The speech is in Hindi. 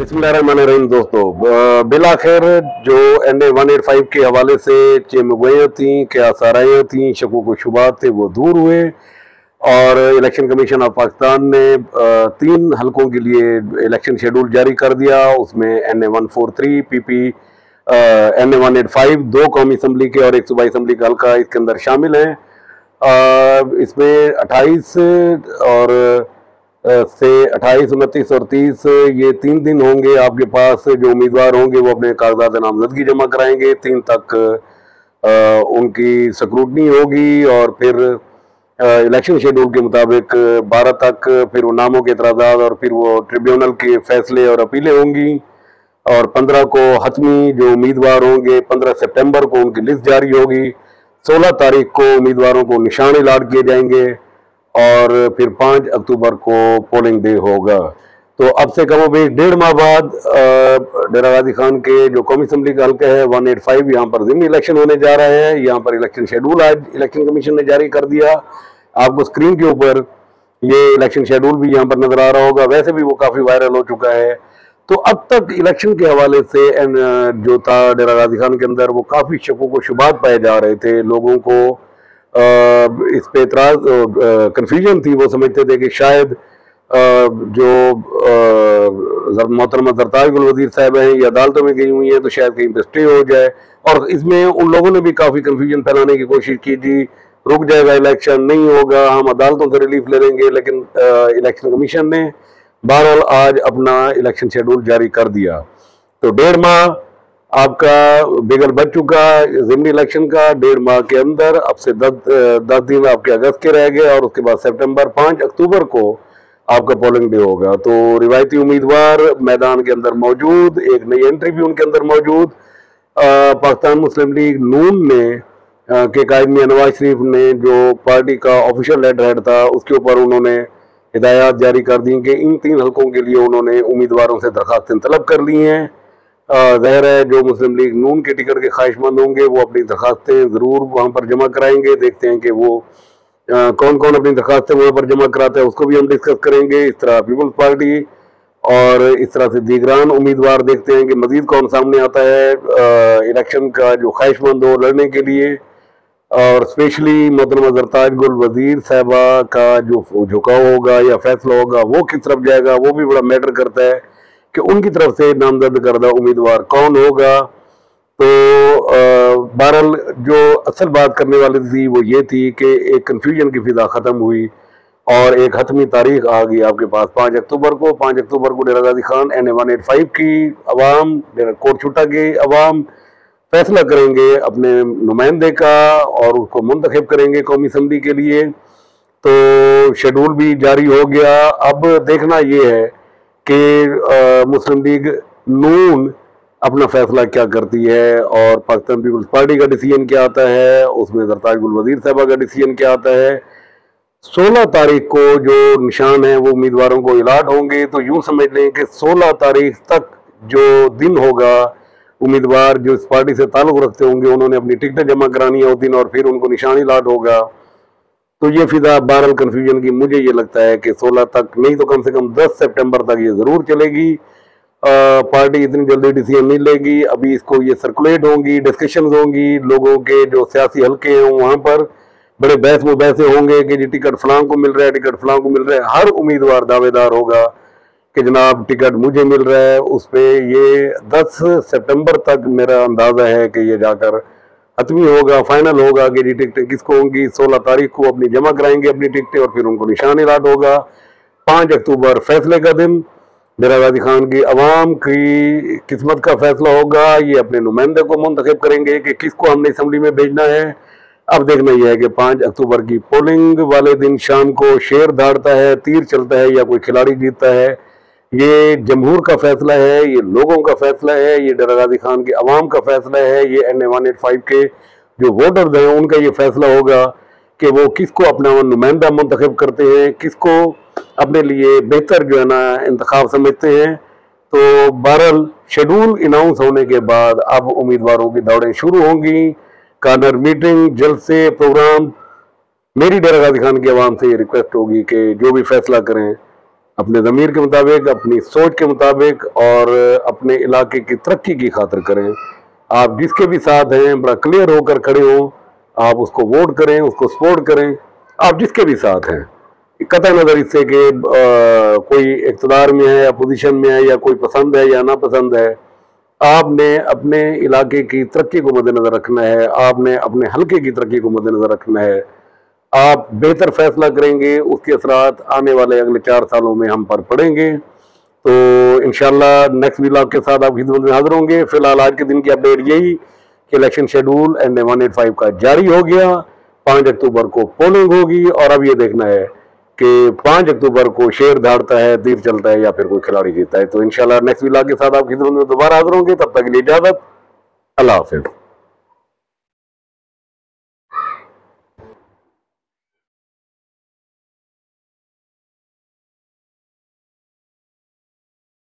बिस्मिल्लाहिर्रहमानिर्रहीम दोस्तों, बिलाखिर जो NA-185 के हवाले से चेमगोयां थी, क्या आसारायां थी, शकों को शुबात थे, वो दूर हुए और इलेक्शन कमीशन ऑफ पाकिस्तान ने 3 हलकों के लिए इलेक्शन शेड्यूल जारी कर दिया। उसमें NA-143 PP NA-185 2 कौमी असम्बली के और एक सूबाई असम्बली का हल्का इसके अंदर शामिल हैं। इसमें 28 और से 28, 29 और 30 ये 3 दिन होंगे। आपके पास जो उम्मीदवार होंगे वो अपने कागजात नामजदगी जमा कराएंगे। 3 तक उनकी स्क्रूटनी होगी और फिर इलेक्शन शेड्यूल के मुताबिक 12 तक फिर वो नामों के एतराज़ात और फिर वो ट्रिब्यूनल के फैसले और अपीलें होंगी और 15 को हतमी जो उम्मीदवार होंगे, 15 सितंबर को उनकी लिस्ट जारी होगी। 16 तारीख को उम्मीदवारों को निशान अलॉट किए जाएंगे और फिर 5 अक्टूबर को पोलिंग डे होगा। तो अब से कम बेश 1.5 माह बाद डेरा गाजी खान के जो कौमी असम्बली का हल्का है 185, यहाँ पर ज़िमनी इलेक्शन होने जा रहा है। यहाँ पर इलेक्शन शेड्यूल आज इलेक्शन कमीशन ने जारी कर दिया। आपको स्क्रीन के ऊपर ये इलेक्शन शेड्यूल भी यहाँ पर नजर आ रहा होगा, वैसे भी वो काफ़ी वायरल हो चुका है। तो अब तक इलेक्शन के हवाले से जो था डेरा गाजी खान के अंदर, वो काफ़ी शकों को शुबात पाए जा रहे थे। लोगों को इस पे इतराज कन्फ्यूजन थी। वो समझते थे कि शायद जो मोहतरमा जरताज गुल वजीर साहब हैं ये अदालतों में गई हुई हैं तो शायद कहीं पे स्टे हो जाए। और इसमें उन लोगों ने भी काफ़ी कन्फ्यूजन फैलाने की कोशिश की, जी रुक जाएगा इलेक्शन, नहीं होगा, हम अदालतों से रिलीफ ले लेंगे। लेकिन इलेक्शन कमीशन ने बहरहाल आज अपना इलेक्शन शेड्यूल जारी कर दिया। तो 1.5 माह आपका बिगल बच चुका ज़िमनी इलेक्शन का। 1.5 माह के अंदर अब से 10 दिन आपके अगस्त के रह गए और उसके बाद सितंबर 5 अक्टूबर को आपका पोलिंग डे होगा। तो रिवायती उम्मीदवार मैदान के अंदर मौजूद, एक नई एंट्री भी उनके अंदर मौजूद। पाकिस्तान मुस्लिम लीग नून ने के कायद मियां नवाज शरीफ ने जो पार्टी का ऑफिशियल लेटर हेड था उसके ऊपर उन्होंने हिदायत जारी कर दी कि इन 3 हलकों के लिए उन्होंने उम्मीदवारों से दरखास्तें तलब कर ली हैं। ज़ाहिर है जो मुस्लिम लीग नून के टिकट के ख्वाहिशमंद होंगे वो अपनी दरखास्तें ज़रूर वहाँ पर जमा कराएंगे। देखते हैं कि वो कौन कौन अपनी दरखास्तें वहाँ पर जमा कराते हैं, उसको भी हम डिस्कस करेंगे। इस तरह पीपल्स पार्टी और इस तरह से दीगरान उम्मीदवार देखते हैं कि मज़ीद कौन सामने आता है इलेक्शन का जो ख्वाहिशमंद हो लड़ने के लिए। और स्पेशली मोहतरमा जरताज गुल वजीर साहबा का जो झुकाव होगा या फैसला होगा वो किस तरफ जाएगा, वो भी बड़ा मैटर करता है कि उनकी तरफ से नामजद करदा उम्मीदवार कौन होगा। तो बहरहाल जो असल बात करने वाली थी वो ये थी कि एक कन्फ्यूजन की फिजा ख़त्म हुई और एक हतमी तारीख आ गई आपके पास 5 अक्टूबर को। 5 अक्टूबर को डेरा गाजी खान NA-185 की अवाम, कोट छुट्टा की अवाम फैसला करेंगे अपने नुमाइंदे का और उसको मुंतखब करेंगे कौमी असम्बली के लिए। तो शेड्यूल भी जारी हो गया। अब देखना ये है कि मुस्लिम लीग नून अपना फैसला क्या करती है और पाकिस्तान पीपल्स पार्टी का डिसीजन क्या आता है, उसमें जरताज गुल वजीर साहबा का डिसीजन क्या आता है। 16 तारीख को जो निशान है वो उम्मीदवारों को अलॉट होंगे। तो यूं समझ लें कि 16 तारीख तक जो दिन होगा, उम्मीदवार जो इस पार्टी से ताल्लुक रखते होंगे उन्होंने अपनी टिकटें जमा करानी है उस दिन और फिर उनको निशान अलॉट होगा। तो ये फिजा बहरहाल कन्फ्यूजन की मुझे ये लगता है कि 16 तक नहीं तो कम से कम 10 सितंबर तक ये ज़रूर चलेगी। पार्टी इतनी जल्दी डिसीजन नहीं लेगी। अभी इसको ये सर्कुलेट होंगी, डिस्कशंस होंगी, लोगों के जो सियासी हल्के हैं वहाँ पर बड़े बहस मुबहसे होंगे कि जी टिकट फलां को मिल रहा है, टिकट फलां को मिल रहा है। हर उम्मीदवार दावेदार होगा कि जनाब टिकट मुझे मिल रहा है। उस पर ये 10 सितंबर तक मेरा अंदाज़ा है कि ये जाकर हतमी होगा, फाइनल होगा कि जी टिकटें किसको होंगी। 16 तारीख को अपनी जमा कराएंगे अपनी टिकटें और फिर उनको निशान अलॉट होगा। 5 अक्टूबर फैसले का दिन, डेरा गाजी खान की अवाम की किस्मत का फैसला होगा। ये अपने नुमाइंदे को मुंतखब करेंगे कि किसको हमने असम्बली में भेजना है। अब देखना यह है कि 5 अक्टूबर की पोलिंग वाले दिन शाम को शेर दहाड़ता है, तीर चलता है या कोई खिलाड़ी जीतता है, ये जमहूर का फैसला है, ये लोगों का फैसला है, ये डेरा गाजी खान की अवाम का फैसला है, ये NA-185 के जो वोटर्स हैं उनका ये फैसला होगा कि वो किसको अपना नुमाइंदा मुंतखब करते हैं, किसको अपने लिए बेहतर जो है ना इंतखाब समझते हैं। तो बहरहाल शेड्यूल अनाउंस होने के बाद अब उम्मीदवारों की दौड़ें शुरू होंगी। कार्नर मीटिंग जल्द से प्रोग्राम। मेरी डेरा गाजी खान की अवाम से ये रिक्वेस्ट होगी कि जो भी फैसला करें अपने ज़मीर के मुताबिक, अपनी सोच के मुताबिक और अपने इलाके की तरक्की की खातिर करें। आप जिसके भी साथ हैं बड़ा क्लियर होकर खड़े हों, आप उसको वोट करें, उसको सपोर्ट करें, आप जिसके भी साथ हैं, कतई नज़र इससे कि कोई इक़्तिदार में है, अपोजिशन में है, या कोई पसंद है या नापसंद है, आपने अपने इलाके की तरक्की को मद्देनज़र रखना है, आपने अपने हल्के की तरक्की को मद्देनज़र रखना है। आप बेहतर फैसला करेंगे, उसके असरात आने वाले अगले 4 सालों में हम पर पड़ेंगे। तो इंशाल्लाह नेक्स्ट व्लॉग के साथ आपकी खिदमत में हाजिर होंगे। फिलहाल आज के दिन की अपडेट यही कि इलेक्शन शेड्यूल NA 185 का जारी हो गया, 5 अक्टूबर को पोलिंग होगी और अब ये देखना है कि 5 अक्टूबर को शेर धाड़ता है, तीर चलता है या फिर कोई खिलाड़ी जीतता है। तो इंशाल्लाह नेक्स्ट व्लॉग के साथ आपकी खिदमत में दोबारा हाजिर होंगे। तब तक के लिए इजाजत, अल्लाह हाफिज़।